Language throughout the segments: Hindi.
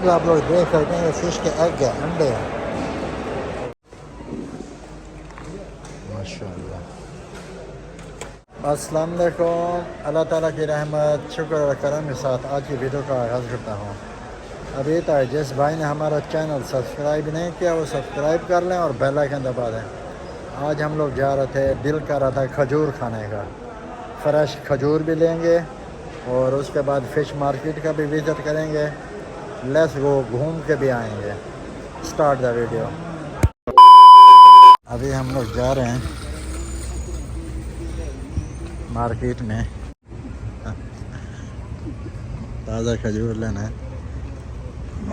आप लोग देख सकते हैं फिश के एग है, अंडे हैं माशाल्लाह। अस्सलाम वालेकुम। अल्लाह ताला की रहमत शुक्र और करम के साथ आज की वीडियो का आगाज़ करता हूँ। अभी तक जिस भाई ने हमारा चैनल सब्सक्राइब नहीं किया वो सब्सक्राइब कर लें और बेल आइकन दबा दें। आज हम लोग जा रहे थे, दिल कर रहा था खजूर खाने का, फ्रेश खजूर भी लेंगे और उसके बाद फ़िश मार्केट का भी विज़िट करेंगे। लेट्स गो, घूम के भी आएंगे। Start the video. अभी हम लोग जा रहे हैं मार्केट में ताज़ा खजूर लेना है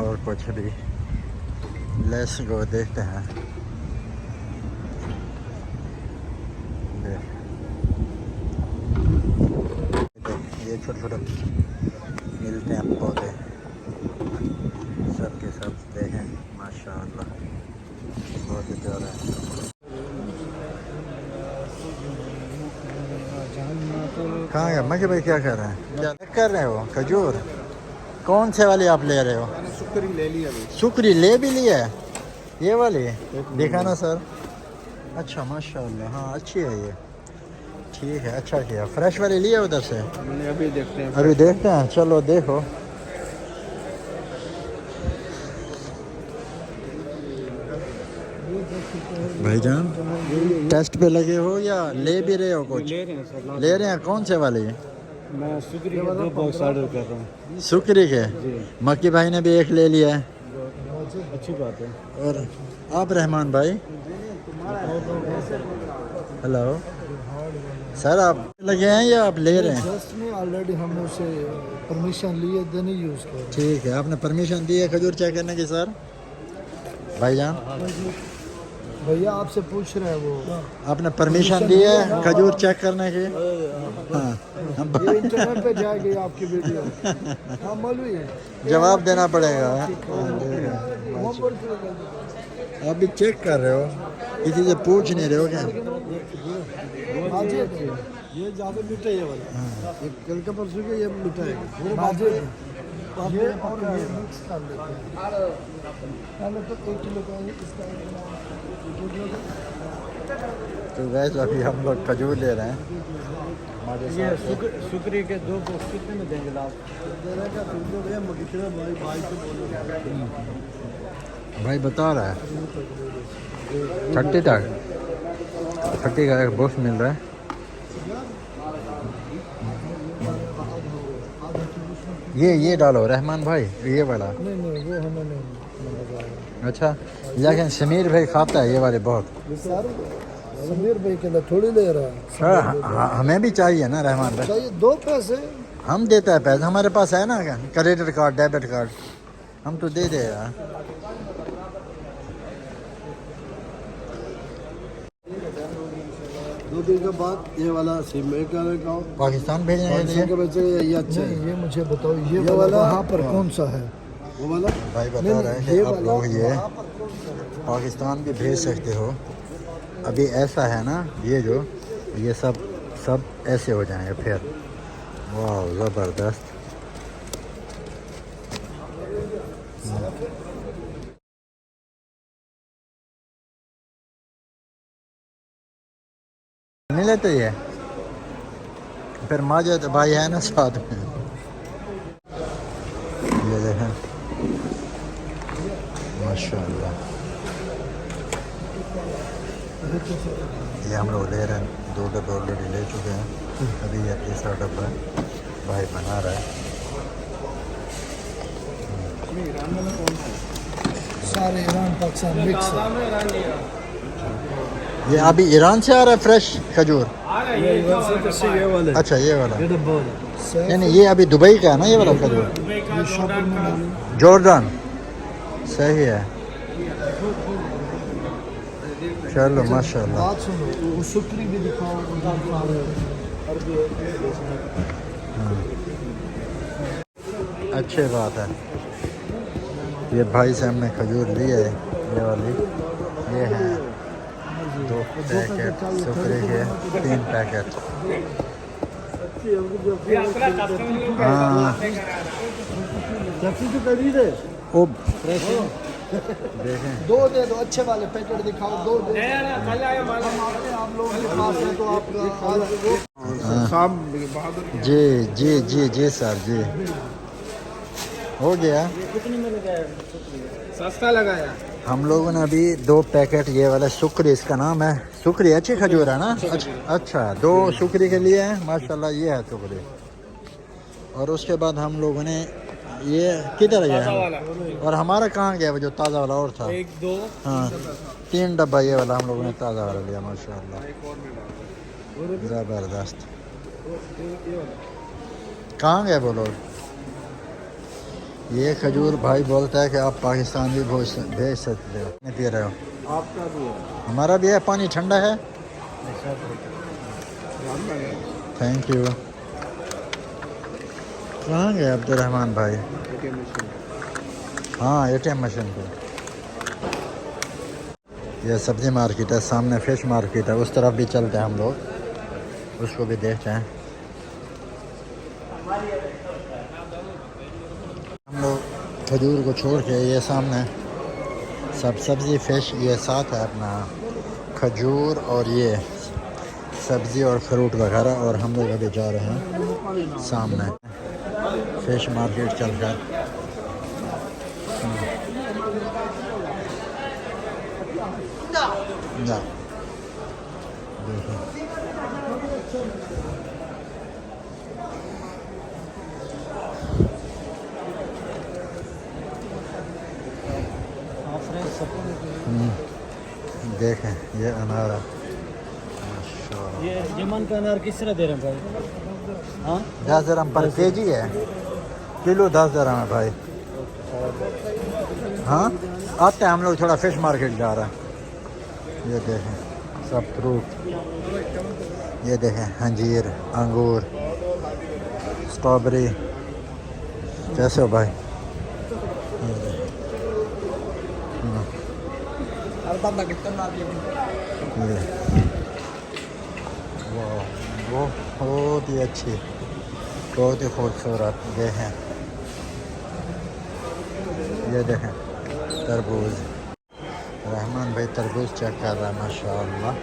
और कुछ भी। लेट्स गो, देखते हैं। ये छोटे छोटे मिलते हैं पौधे, सब के सब देखें माशाल्लाह बहुत ही प्यारा है। कहाँ गया मजे भाई, क्या कर रहे हैं, क्या कर रहे हो? खजूर कौन से वाली आप ले रहे हो? सुकरी ले लिया। सुकरी ले भी लिया है, ये वाली देखा ना सर। अच्छा माशाल्लाह, हाँ अच्छी है ये, ठीक है, अच्छा किया। फ्रेश वाली लिया उधर से? अभी देखते हैं, अभी देखते हैं, चलो देखो। भाईजान टेस्ट पे लगे हो या ले भी रहे हो? कुछ ले रहे हैं सर, ले रहे हैं। कौन से वाले? मैं सुकरी के 2 बॉक्स ऑर्डर कर रहा हूँ। सुकरी के? मक्की भाई ने भी एक ले लिया है, अच्छी बात है। और आप रहमान भाई, हेलो सर, आप लगे हैं या आप ले रहे हैं? जस्ट में ऑलरेडी हमने उसे परमिशन लिए, देन ही यूज़ कर। ठीक है, आपने परमिशन दी है खजूर चेक करने की सर? भाईजान भैया आपसे पूछ रहे हैं वो, आपने परमिशन दी है खजूर चेक करने की? हाँ, ये इंटरनेट पे जाएगी आपकी वीडियो। हाँ मौलवी है, जवाब देना पड़ेगा। आप भी चेक कर रहे हो, किसी से पूछ नहीं रहे हो क्या? ये ज़्यादा मीठा है ये वाला। ये कल का परसों के ये मीठा है। ये और ये मिक्स कर लेते हैं। पहले तो 1 किलो का इसका तो वैसे अभी हम लोग खजूर ले रहे हैं। ये सुकरी के 2 बॉक्स कितने में देंगे आप? भाई बता रहा है 30 तक, 30 का एक बॉक्स मिल रहा है। ये डालो रहमान भाई, ये वाला। नहीं वो हमें नहीं। अच्छा, लेकिन समीर भाई खाता है ये वाले बहुत। सर समीर भाई के लिए थोड़ी ले रहा है। हमें भी चाहिए ना रहमान भाई। चाहिए 2 पैसे हम देते हैं पैसे, हमारे पास है ना क्रेडिट कार्ड, डेबिट कार्ड, हम तो दे दे यार। के बाद ये वाला सिम का पाकिस्तान भेजने के लिए ये अच्छा है। ये मुझे बताओ, ये वाला वहाँ पर कौन सा है? वो वाला भाई बता रहे हैं कि आप लोग ये पाकिस्तान भी भेज सकते हो। अभी ऐसा है ना, ये जो ये सब ऐसे हो जाएंगे फिर। वाह ज़बरदस्त। नहीं लेते ये फिर माजिद भाई है ना साथ में। ये देखें माशाल्लाह, ये हम लोग ले रहे हैं। 2 डब्बे ऑलरेडी ले चुके हैं, अभी ये तीसरा डब्बा भाई बना रहा है। सारे ईरान पाकिस्तान मिक्स है। ये अभी ईरान से आ रहा है फ्रेश खजूर? ये वाले अच्छा ये वाला, डब्बा यानी ये अभी दुबई का है ना ये वाला खजूर? जॉर्डन, सही है। चलो माशाल्लाह। बात सुनो, वो सुकरी भी दिखाओ। अच्छी बात है। ये भाई से हमने खजूर ली है, ये वाली। ये हैं 2 पैकेट सुकरी के, 3 पैकेट। हाँ ओ फ्रेश है। देखें दो दे दो, अच्छे वाले पैकेट दिखाओ, दो दे दो। हम आते हैं आप लोगों के पास है तो आपका आज वो जी जी जी जी सर जी हो गया। कितने में लगाया? सस्ता लगाया। हम लोगों ने अभी 2 पैकेट ये वाला सुकरी, इसका नाम है सुकरी, अच्छी खजूर है ना। अच्छा 2 सुकरी के लिए है माशाल्लाह, ये है सुकरी। और उसके बाद हम लोगों ने ये किधर गया और हमारा कहाँ गया वो जो ताज़ा वाला और था? 1 2 हाँ 3 डब्बा ये वाला हम लोगों ने ताज़ा वाला लिया माशाल्लाह, ज़बरदस्त। कहाँ गए वो लोग? ये खजूर भाई बोलता है कि आप पाकिस्तान भी भेज सकते हो। नहीं पी रहे हो? आपका भी है। हमारा भी है, पानी ठंडा है। Thank you. कहाँ गए अब्दुलरहमान भाई? हाँ एटीएम मशीन पे। ये सब्जी मार्केट है, सामने फिश मार्केट है, उस तरफ भी चलते हैं हम लोग, उसको भी देखते हैं। हम लोग खजूर को छोड़ के ये सामने सब सब्ज़ी फिश, ये साथ है अपना खजूर और ये सब्ज़ी और फ्रूट वगैरह। और हम लोग अभी जा रहे हैं सामने फिश मार्केट चल कर। ना देखिए देखें ये अनार है माशाल्लाह। ये यमन का अनार किस तरह दे रहे हैं भाई? हाँ 10 दिरहम पर केजी है, किलो 10 दिरहम है भाई। हाँ आते हैं हम लोग, थोड़ा फिश मार्केट जा रहा है। ये देखें सब फ्रूट, ये देखें अंजीर, अंगूर, स्ट्रॉबेरी। कैसे हो भाई? ये देखें। ये वो बहुत ही अच्छी, बहुत ही खूबसूरत देखें। ये देखें तरबूज, रहमान भाई तरबूज चेक कर रहा है माशाल्लाह।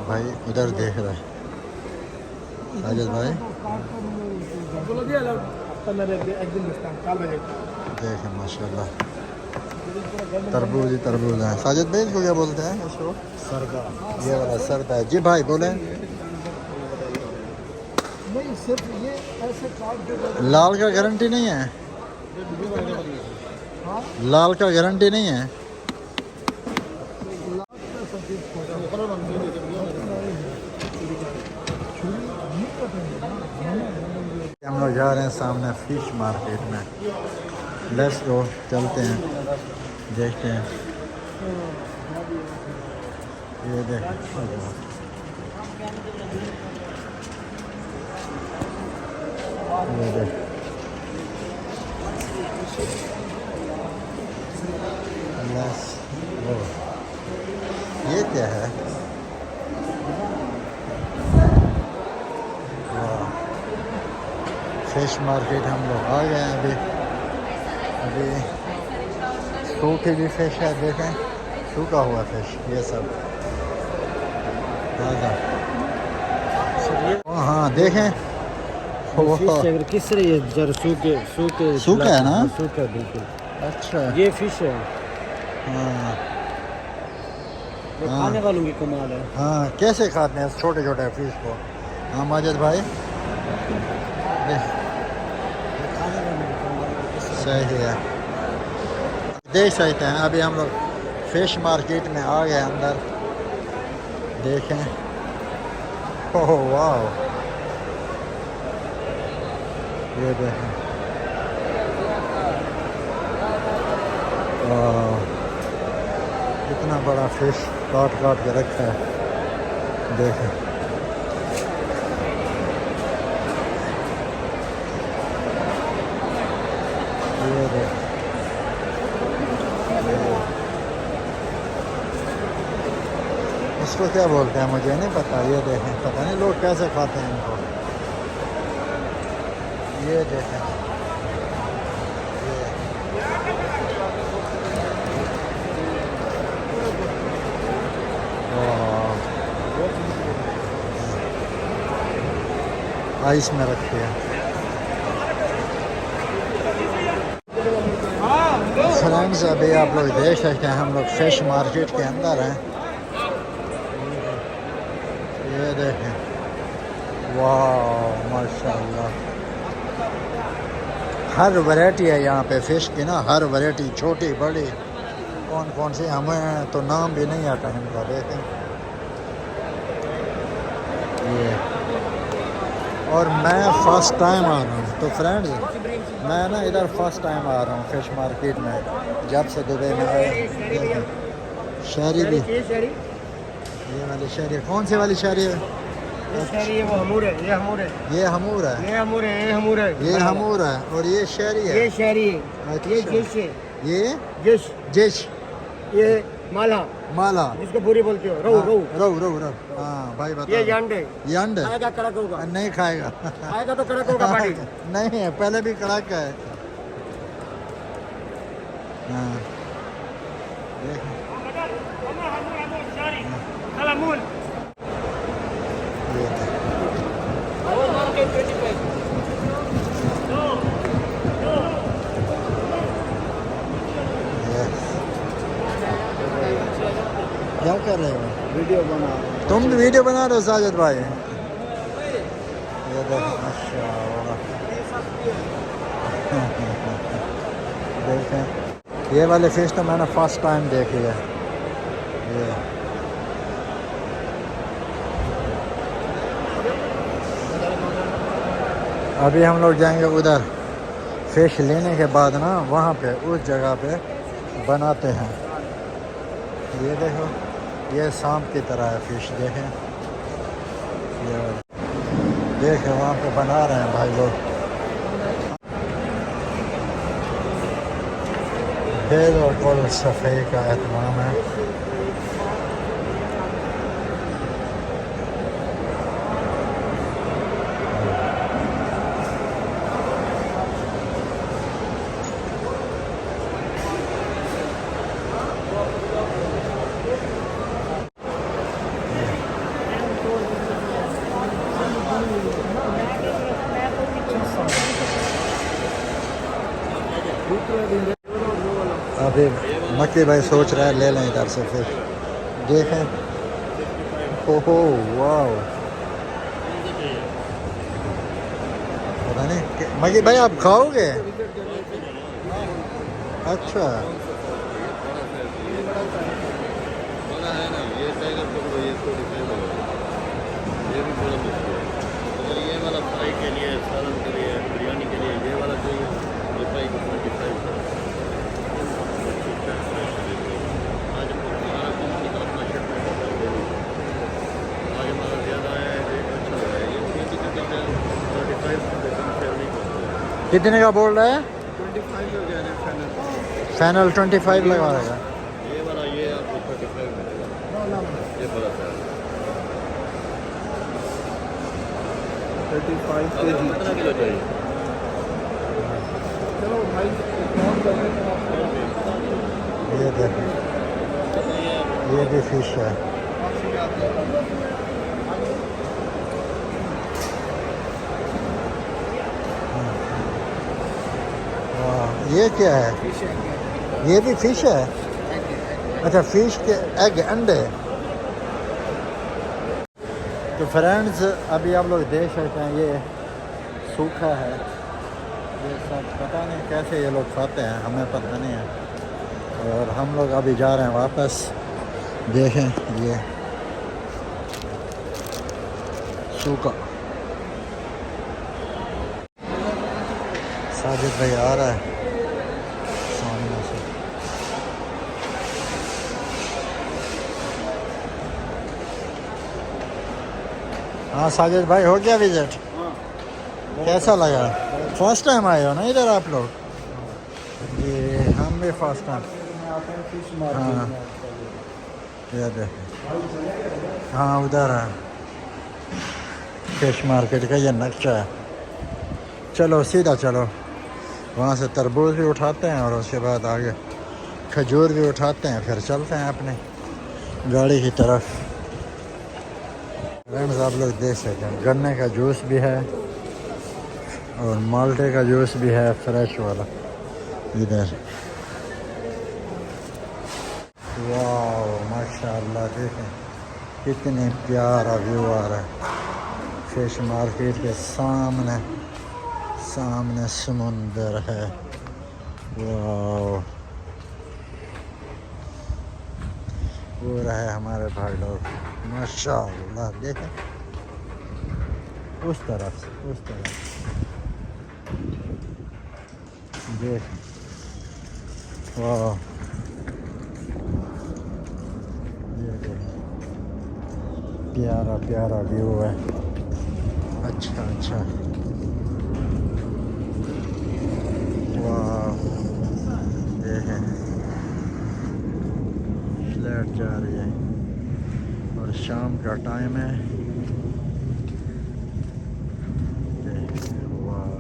भाई उधर देख रहा है साजिद भाई, देखें माशाल्लाह तरबूज ही तरबूज है। साजिद भाई इसको क्या बोलते हैं? इसको सरदा, ये वाला सरदा है जी भाई बोले। नहीं सिर्फ ये ऐसे काट दे दो। लाल का गारंटी नहीं है? लाल का गारंटी नहीं है? हम लोग जा रहे हैं सामने फिश मार्केट में। लेट्स गो, चलते हैं देखते हैं। ये देख ये देख लेट्स गो। ये क्या है? फिश मार्केट हम लोग आ गए हैं अभी। अभी सूखी भी फिश है, देखें सूखा हुआ फिश, ये सब ताज़ा। हाँ देखें फिश अगर किस तरह ये जरा सूखे सूखे सूखा है ना? सूखा है बिल्कुल। अच्छा ये फिश है, हाँ वो हाँ। खाने वालों की कमाल है। हाँ कैसे खाते हैं छोटे छोटे फिश को? हाँ माजिद भाई सही है, देख सकते हैं। अभी हम लोग फिश मार्केट में आ गए अंदर, देखें। ओह वाह, ये देखें इतना बड़ा फिश काट काट के रखा है, देखें। ये देखें इसको क्या बोलते हैं मुझे नहीं पता। ये देखें, पता नहीं लोग कैसे खाते हैं इनको। ये देखें, आइस में रखी है। फ्रेंड्स अभी आप लोग देख सकते हैं हम लोग फिश मार्केट के अंदर हैं। ये देखें, वाह माशाल्लाह, हर वैरायटी है यहाँ पे फ़िश की ना, हर वैरायटी, छोटी बड़ी, कौन कौन सी हमें तो नाम भी नहीं आता इनका। देखें ये, और मैं फ़र्स्ट टाइम आ रहा हूँ। तो फ्रेंड्स मैं ना इधर फर्स्ट टाइम आ रहा हूँ फ़िश मार्केट में, जब से दुबई में आया। शहरी भी, ये वाली शहरी, कौन सी वाली शहरी है? ये वो हमूर है, ये हमूर है, ये हमूर है, ये हमूर है, ये हमूर है, ये हमूर है, और ये शहरी है, ये शहरी है, अच्छा। ये जिश है, ये जिश, जिश, ये माला, माला, जिसको पूरी बोलते हो, रोहू, रोहू, रोहू, रोहू, रोहू। हाँ भाई बता। ये यंड है, यंड खाएगा कड़क होगा, नहीं खाएगा। खाएगा तो कड़क होगा पानी। नहीं है, पहले भी कड़क है। हाँ देखें, ये क्या कर रहे हो? वीडियो बना रहे हैं। तुम भी वीडियो बना रहे हो साजिद भाई? ये देखो माशाल्लाह। देखें, ये वाले फिश तो मैंने फर्स्ट टाइम देखी है। ये अभी हम लोग जाएंगे उधर, फिश लेने के बाद ना वहाँ पे उस जगह पे बनाते हैं। ये देखो, ये सांप की तरह है फिश। देखें, ये देखें वहाँ पे बना रहे हैं भाई लोग। बिल्कुल सफ़ाई का एहतमाम है। अभी मक्की भाई सोच रहा है ले लें इधर से फिर। देखें, ओहो वाह, पता नहीं मक्की भाई आप खाओगे? अच्छा, ये वाला फ्राई के लिए, सालन के लिए, बिरयानी के लिए, ये वाला चाहिए, ये फ्राई को 25 का। आज हमारा कंपनी का अपना शिफ्ट है, आज हमारा ज़्यादा है, रेट अच्छा लग रहा है। ये खेती का कहते हैं 35 से कम सेल नहीं करते हैं। कितने का बोल रहा है? 25 हो गया है फाइनल। फाइनल 25 लगा रहेगा। ये वाला ये आपको 35 मिलेगा, ये बड़ा सा 35 आपको कितना किलो चाहिए? चलो भाई ये देखो, ये भी फिश है। वाह, ये क्या है? ये भी फिश है? अच्छा, फिश के एग, अंडे। तो फ्रेंड्स अभी आप लोग देख सकते हैं ये सूखा है, ये सब पता नहीं कैसे ये लोग खाते हैं, हमें पता नहीं है। और हम लोग अभी जा रहे हैं वापस। देखें ये सूखा। साजिद भाई आ रहा है सामने से। हाँ साजिद भाई, हो गया विजिट? कैसा लगा? फर्स्ट टाइम आए हो ना इधर आप लोग? जी हम भी फर्स्ट टाइम। हाँ ये देखें, हाँ उधर है फिश मार्केट का ये नक्शा है। चलो सीधा चलो, वहाँ से तरबूज भी उठाते हैं और उसके बाद आगे खजूर भी उठाते हैं, फिर चलते हैं अपने गाड़ी की तरफ। फ्रेंड्स आप लोग देख सकते हैं गन्ने का जूस भी है और माल्टे का जूस भी है, फ्रेश वाला इधर। वाह माशाल्लाह, देखें कितने प्यारा व्यू आ रहा है। फिश मार्केट के सामने सामने समुंदर है। वाह, वो रहे हमारे भाई लोग माशाल्लाह, देखें उस तरफ से, उस तरफ देख। वाह, ये देखें प्यारा प्यारा व्यू है। अच्छा अच्छा, वाह देखें फ्लैट जा रही है और शाम का टाइम है। वाह,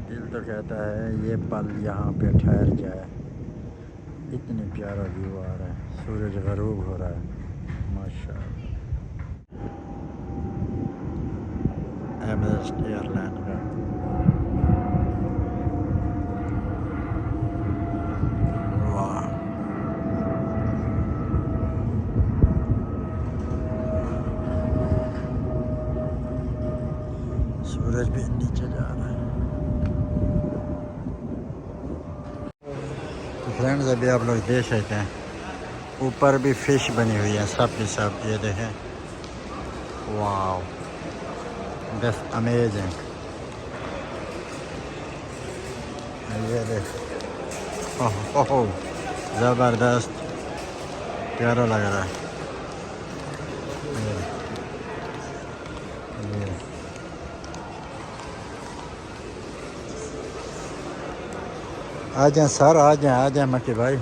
दिल तो कहता है ये पल यहाँ पे ठहर जाए। इतनी प्यारा व्यू आ रहा है, सूरज ग़रूब हो रहा है माशाअल्लाह। एमिरेट्स एयरलाइन का वाह, सूरज भी नीचे जा रहा है। तो फ्रेंड्स अभी आप लोग देख सकते हैं ऊपर भी फिश बनी हुई है सब के सब, ये देखें। वाह दैट्स अमेजिंग। ये देख, ओह ज़बरदस्त, प्यारा लग रहा है। ये आ जाए सर, आ जाए मक्की भाई।